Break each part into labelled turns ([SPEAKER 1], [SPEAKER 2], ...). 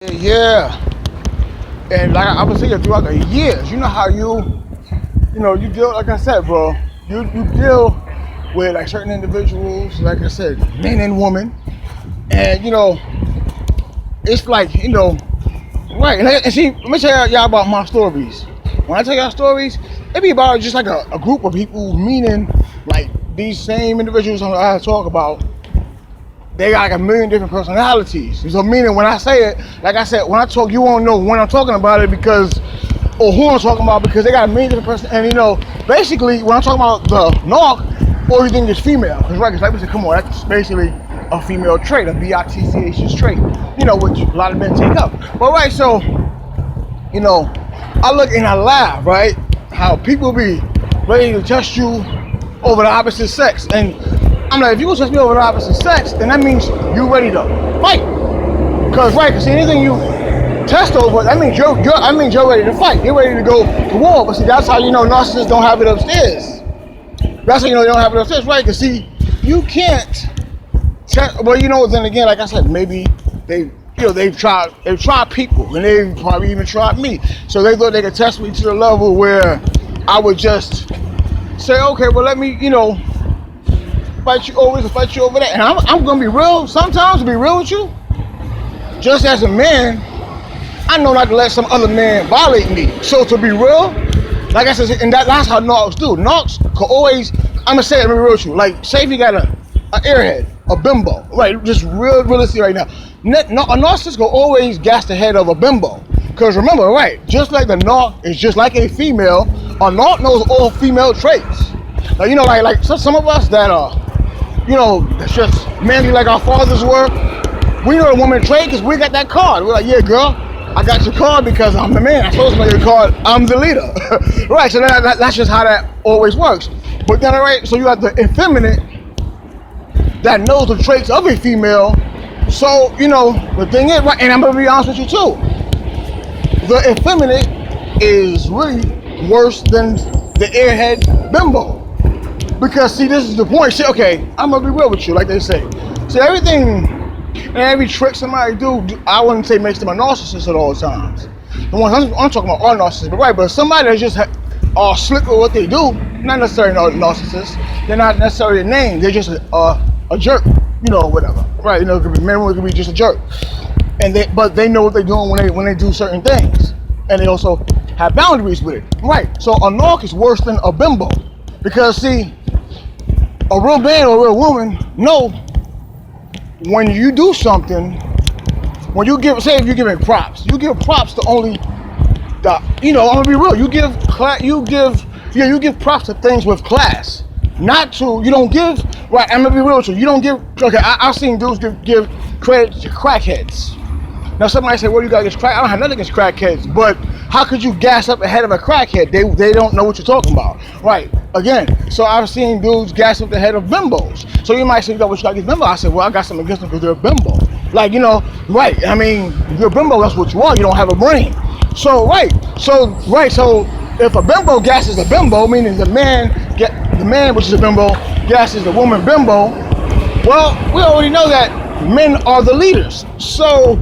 [SPEAKER 1] Yeah, and like I was saying throughout the years, you know how you deal. Like I said, bro, you deal with like certain individuals. Like I said, men and women, and it's like right. And see, let me tell y'all about my stories. When I tell y'all stories, it be about just like a group of people, meaning like these same individuals I talk about. They got like a million different personalities. So meaning when I say it, like I said, when I talk, you won't know when I'm talking about it because, or who I'm talking about because they got a million different person. And basically when I'm talking about the knock, all you think is female. Cause right, cause like we said, come on, that's basically a female trait, a bitch trait. Which a lot of men take up. But right, so I look and I laugh, right? How people be ready to test you over the opposite sex, and I'm like, if you gonna test me over the opposite sex, then that means you ready to fight. Cause right, cause see anything you test over, that means you're ready to fight. You're ready to go to war. But see, that's how you know narcissists don't have it upstairs. That's how you know they don't have it upstairs, right? Cause see, you can't. Well, then again, like I said, maybe they've tried people, and they've probably even tried me. So they thought they could test me to the level where I would just say, okay, well, let me, fight you over this and fight you over that. And I'm gonna be real. Sometimes to be real with you, just as a man, I know not to let some other man violate me. So to be real, like I said, and that's how narcs do. Narcs can always, I'm gonna say it, let me be real with you. Like, say if you got an airhead, a bimbo, right? Just realistic right now. A narcissist will always gas the head of a bimbo. Because remember, right, just like the narc is just like a female, a narc knows all female traits. Like, like some of us that are, that's just manly like our fathers were. We know the woman trait because we got that card. We're like, yeah, girl, I got your card because I'm the man. I'm supposed to make your card. I'm the leader. Right, so that's just how that always works. But then, all right, so you got the effeminate that knows the traits of a female. So, the thing is, right, and I'm going to be honest with you too. The effeminate is really worse than the airhead bimbo. Because see, this is the point. See, okay, I'm gonna be real with you, like they say. See, everything and every trick somebody do, I wouldn't say makes them a narcissist at all times. The ones I'm talking about are narcissists, but right, but somebody that just are slick with what they do, not necessarily narcissists. They're not necessarily a name. They're just a jerk, whatever. Right? It could be men, it could be just a jerk, but they know what they're doing when they do certain things, and they also have boundaries with it. Right? So a narc is worse than a bimbo, because see. A real man or a real woman know when you do something, when you say if you're giving props, you give props to only the, I'm gonna be real, you give props to things with class, you don't give, right, I'm gonna be real with you, you don't give, okay, I've seen dudes give credit to crackheads. Now somebody say, well, you got against crack. I don't have nothing against crackheads, but how could you gas up ahead of a crackhead? They don't know what you're talking about. Right, again, so I've seen dudes gas up the head of bimbos. So you might say, what you got against bimbos? I said, well, I got something against them because they're a bimbo. Like, right, I mean, you're a bimbo, that's what you are, you don't have a brain. So if a bimbo gasses a bimbo, meaning the man, which is a bimbo, gasses the woman bimbo, well, we already know that men are the leaders. So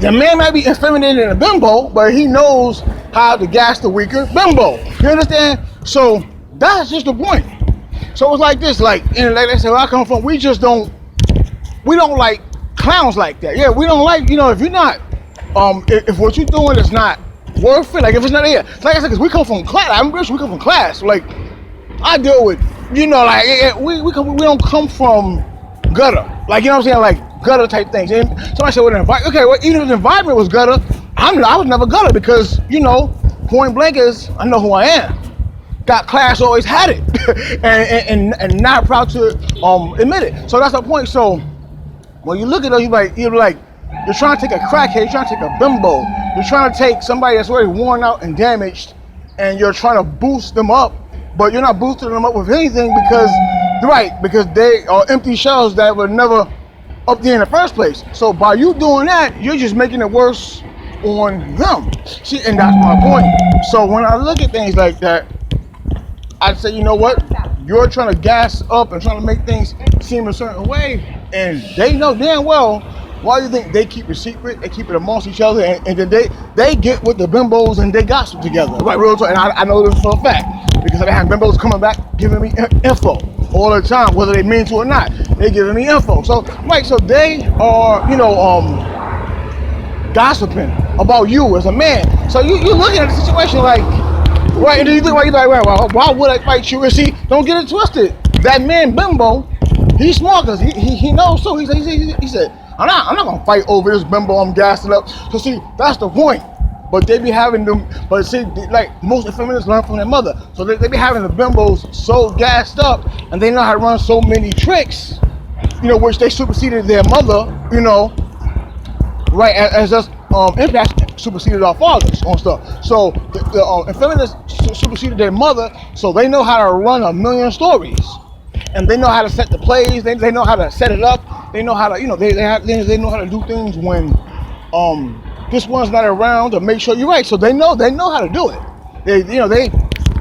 [SPEAKER 1] the man might be effeminate in a bimbo, but he knows how to gas the weaker bimbo. You understand? So that's just the point. So it's like this, like I said, where I come from, we don't like clowns like that. Yeah, we don't like, if you're not, if what you're doing is not worth it, like if it's not here. Like I said, because we come from class, I'm rich, we come from class. Like I deal with, we don't come from gutter. Like, what I'm saying? Like gutter type things. And somebody said, okay, well, even if the environment was gutter, I was never gutter because, point blank is, I know who I am. Got class, always had it, and not proud to admit it. So that's the point. So when you look at those, you're trying to take a crackhead, you're trying to take a bimbo, you're trying to take somebody that's already worn out and damaged, and you're trying to boost them up, but you're not boosting them up with anything because they are empty shells that were never up there in the first place. So by you doing that, you're just making it worse on them. See, and that's my point. So when I look at things like that, I'd say, you know what? You're trying to gas up and trying to make things seem a certain way, and they know damn well Why do you think they keep it secret? They keep it amongst each other, and then they get with the bimbos and they gossip together. Right, real talk. And I know this for a fact because I have bimbos coming back giving me info all the time, whether they mean to or not. They giving me info. So right, so they are, gossiping about you as a man. So you looking at the situation like, right, and then you think, right, you're like, right, well, why would I fight you? And see, don't get it twisted. That man bimbo, he's smart because he knows too. He said, I'm not gonna fight over this bimbo I'm gassing up. So see, that's the point. But they be having them, but see, like most of the feminists learn from their mother. So they be having the bimbos so gassed up, and they know how to run so many tricks, which they superseded their mother, right, as us impact superseded our fathers on stuff. So the feminists superseded their mother, so they know how to run a million stories. And they know how to set the plays. They know how to set it up. They know how to, they know how to do things when this one's not around to make sure you're right. So they know how to do it.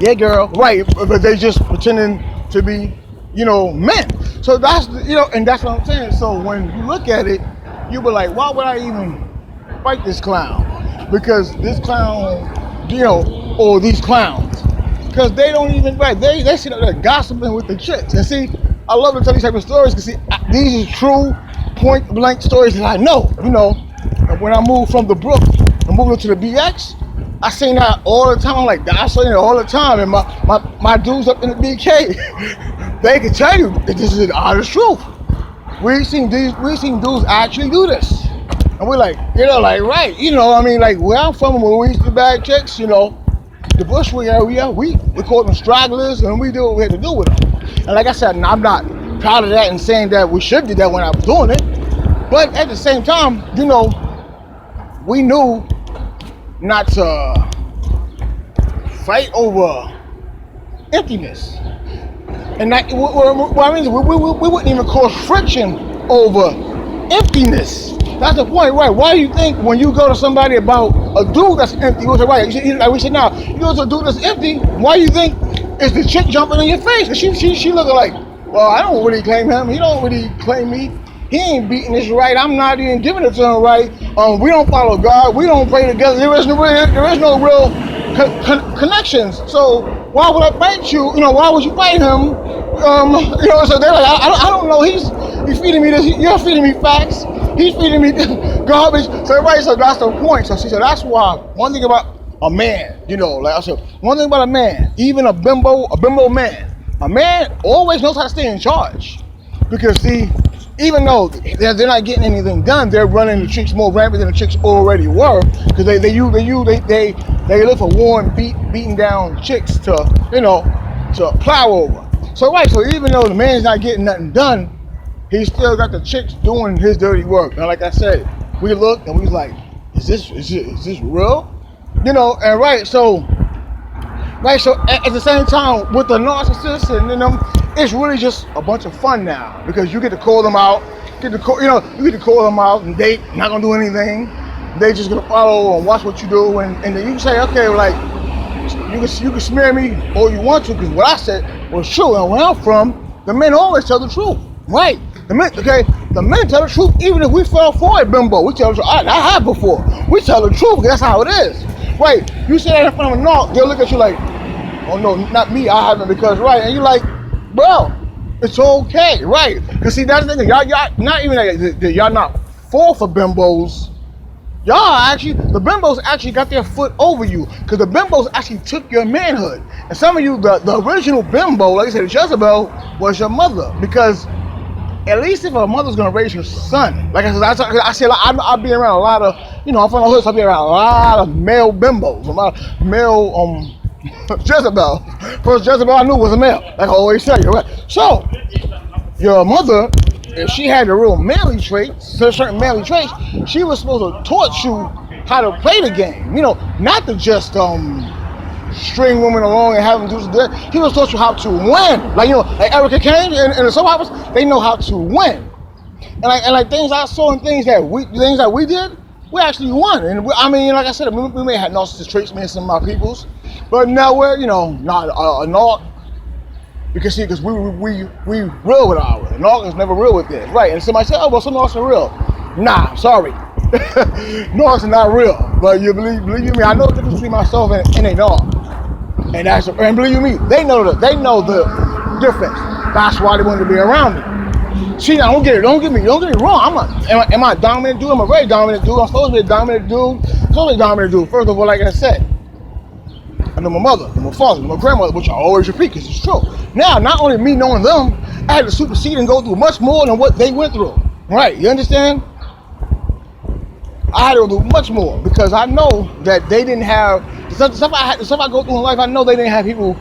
[SPEAKER 1] Yeah, girl, right? But they just pretending to be, men. So that's, and that's what I'm saying. So when you look at it, you be like, why would I even fight this clown? Because this clown, or these clowns. Because they don't even, right, they sit up there gossiping with the chicks. And see, I love to tell these type of stories because, see, these are true point blank stories that I know. When I moved from the Brook and moved to the BX, I seen that all the time. I'm like, I seen it all the time. And my dudes up in the BK, they can tell you that this is the honest truth. We seen dudes actually do this. And we're like, right, like where I'm from, when we used to bag chicks, the Bushwick area, we call them stragglers, and we do what we had to do with them. And like I said, I'm not proud of that and saying that we should do that when I was doing it. But at the same time, we knew not to fight over emptiness. And that, what I mean is we wouldn't even cause friction over emptiness. That's the point, right? Why do you think when you go to somebody about a dude that's empty, you say, right, like we said now, you go to a dude that's empty, why do you think is the chick jumping in your face? And she looking like, well, I don't really claim him, he don't really claim me, he ain't beating this right, I'm not even giving it to him right, we don't follow God, we don't pray together, there is no real connections, so why would I fight you, why would you fight him, so they're like, I don't know, he's feeding me this, you're feeding me facts, he's feeding me garbage. So that's the point. So she said, that's why one thing about a man, like I said, one thing about a man, even a bimbo man, a man always knows how to stay in charge. Because see, even though they're not getting anything done, they're running the tricks more rampant than the tricks already were. Because they look for worn, beaten down chicks to plow over. So so even though the man's not getting nothing done, he still got the chicks doing his dirty work. And like I said, we looked and we was like, is this real? And so at the same time with the narcissists and them, it's really just a bunch of fun now because you get to call them out, you get to call them out and they not gonna do anything. They just gonna follow and watch what you do, and then you can say, okay, like you can smear me all you want to because what I said was true. And where I'm from, the men always tell the truth, right? The men tell the truth even if we fell for it, bimbo. We tell the truth. I have before. We tell the truth because that's how it is. Right? You say that in front of a narc, they'll look at you like, oh no, not me, I haven't because right. And you're like, bro, it's okay, right? Because see, that's the thing, y'all not even that y'all not fall for bimbos. The bimbos actually got their foot over you because the bimbos actually took your manhood. And some of you, the original bimbo, like I said, Jezebel, was your mother because at least if a mother's gonna raise your son, like I said, I'll be around a lot of, I'm from the hood, so I'll be around a lot of male bimbos, a lot of male Jezebel. First Jezebel I knew was a male, like I always tell you, right? So your mother, if she had the real manly traits, certain manly traits, she was supposed to teach you how to play the game. Not to just string women along and have them do that. He was taught you how to win. Like Erica Kane and the soap operas, they know how to win. And like things I saw and things that we did, we actually won. And like I said, we may have narcissistic traits, me and some of my peoples, but now we're not a narc. Because we real with ours. Narc is never real with this, right? And somebody said, oh, well, some narcs are real. Nah, sorry. No, it's not real. But you believe me, I know the difference between myself and they know. And believe me, they know the difference. That's why they want to be around me. See, now don't get me wrong. Am I a dominant dude? I'm a very dominant dude. I'm supposed to be a dominant dude. First of all, like I said, I know my mother, my father, my grandmother, which I always repeat because it's true. Now, not only me knowing them, I had to supersede and go through much more than what they went through. Right? You understand? I had to do much more because I know that they didn't have the stuff I go through in life. I know they didn't have people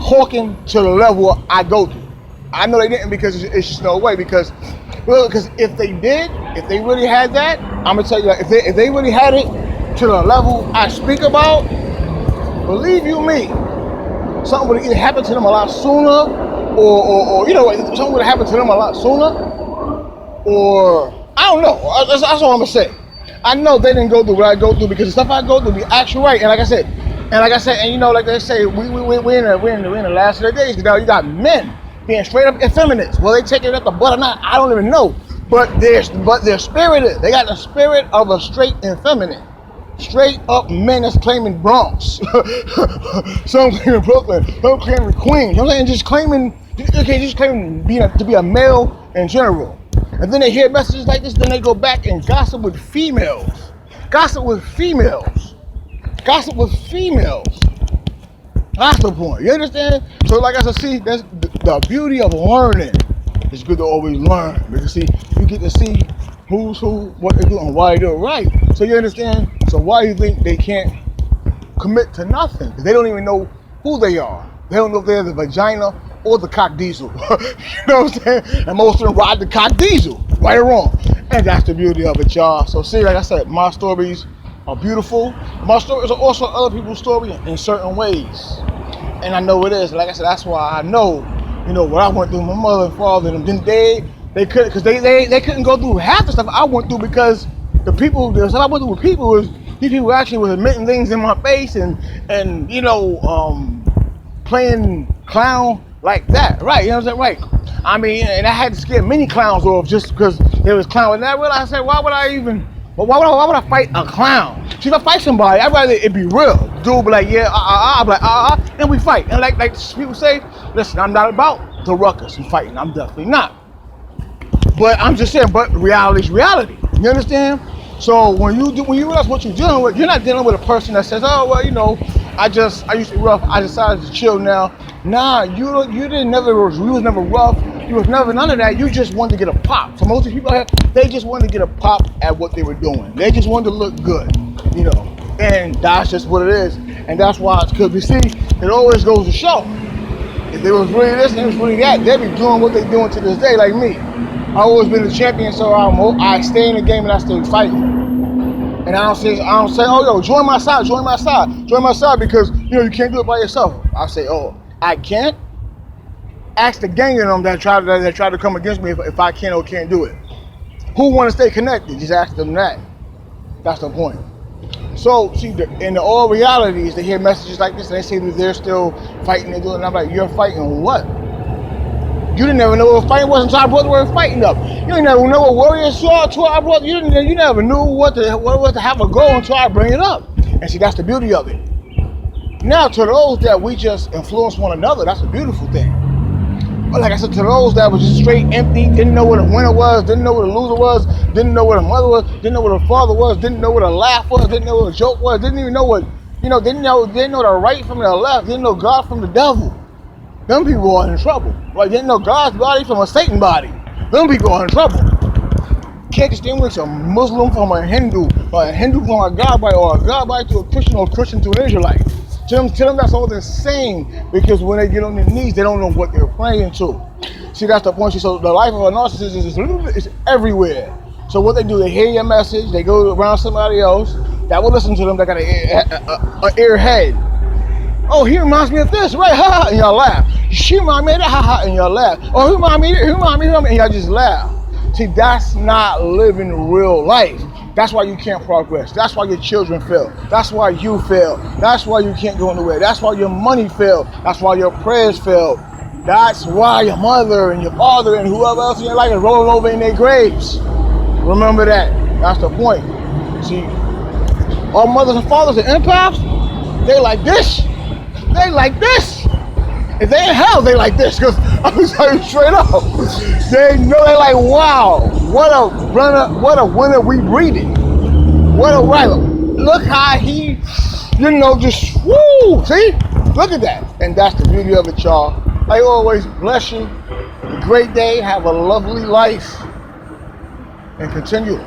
[SPEAKER 1] hawking to the level I go through. I know they didn't because it's just no way. Because if they did, if they really had that, I'm gonna tell you, like, if they really had it to the level I speak about, believe you me, something would either happen to them a lot sooner, or something would happen to them a lot sooner, or I don't know. That's all I'm gonna say. I know they didn't go through what I go through because the stuff I go through be actual right. And like I said, like they say, we're in the last of their days. Now you got men being straight up effeminate. Well, they take it at the butt or not, I don't even know. But their spirit is. They got the spirit of a straight effeminate. Straight up men that's claiming Bronx. Some claiming Brooklyn. Some claiming Queens. I'm saying just claiming to be a male in general. And then they hear messages like this, then they go back and gossip with females. Gossip with females. That's the point. You understand? So like I said, see, that's the beauty of learning. It's good to always learn. Because see, you get to see who's who, what they do, and why they do it right. So you understand? So why do you think they can't commit to nothing? Because they don't even know who they are. They don't know if they're the vagina or the cock diesel. You know what I'm saying? And most of them ride the cock diesel, right or wrong. And that's the beauty of it, y'all. So see, like I said, my stories are beautiful. My stories are also other people's stories in certain ways. And I know it is. Like I said, that's why I know, what I went through, my mother and father, and then they couldn't, because they couldn't go through half the stuff I went through because the stuff I went through with people was, these people actually was admitting things in my face and playing clown like that, right? You know what I'm saying? Right. I mean, and I had to scare many clowns off just because they was clowning. And I realized, I said, why would I fight a clown? See, if I fight somebody, I'd rather it be real. Dude be like, yeah, I'm like, then we fight. And like people say, listen, I'm not about the ruckus and fighting. I'm definitely not. But I'm just saying, but reality's reality. You understand? So when you realize what you're dealing with, you're not dealing with a person that says, oh, well, I used to be rough, I decided to chill now. Nah, you was never rough, you was never none of that. You just wanted to get a pop. So most of the people here, they just wanted to get a pop at what they were doing. They just wanted to look good, and that's just what it is. And that's why it's good. You see, it always goes to show. If they was really this and it was really that, they'd be doing what they're doing to this day, like me. I've always been the champion, so I stay in the game and I stay fighting. And I don't say, oh, yo, join my side, because, you can't do it by yourself. I say, oh, I can't? Ask the gang of them that try to come against me if I can or can't do it. Who want to stay connected? Just ask them that. That's the point. So, see, in the all realities, they hear messages like this, and they say that they're still fighting and doing it. And I'm like, you're fighting what? You didn't ever know what fighting was until I brought the word fighting up. You didn't never know what warrior saw until I brought. You never knew what was to have a goal until I bring it up. And see, that's the beauty of it. Now, to those that we just influence one another, that's a beautiful thing. But like I said, to those that was just straight empty, didn't know what a winner was, didn't know what a loser was, didn't know what a mother was, didn't know what a father was, didn't know what a laugh was, didn't know what a joke was, didn't even know what, didn't know the right from the left, didn't know God from the devil. Them people are in trouble. Right? Didn't know God's body from a Satan body. Them people are in trouble. Can't distinguish a Muslim from a Hindu, or a Hindu from a God body, or a God body to a Christian, or a Christian to an Israelite. To them that's all the same, because when they get on their knees, they don't know what they're praying to. See, that's the point. So the life of a narcissist is everywhere. So what they do, they hear your message, they go around somebody else that will listen to them, that got an earhead. Oh, he reminds me of this, right? Ha ha, and y'all laugh. She reminds me of that, ha ha, and y'all laugh. Oh, he reminds me of, and y'all just laugh. See, that's not living real life. That's why you can't progress. That's why your children fail. That's why you fail. That's why you can't go anywhere. That's why your money failed. That's why your prayers failed. That's why your mother and your father and whoever else in your life is rolling over in their graves. Remember that. That's the point. See, our mothers and fathers are empaths. They like this. They like this. If they in hell, they like this. Because I'm gonna tell you straight up, they know they like, wow, what a runner, what a winner we breeding. What a rider. Look how he, just woo. See, look at that. And that's the beauty of it, y'all. I always bless you. A great day. Have a lovely life. And continue.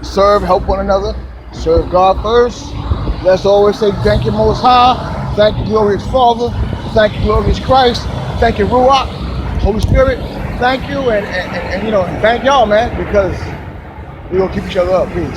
[SPEAKER 1] Serve, help one another. Serve God first. Let's always say thank you, Most High. Thank you, glorious Father. Thank you, glorious Christ. Thank you, Ruach, Holy Spirit. Thank you, and thank y'all, man, because we're gonna keep each other up. Peace.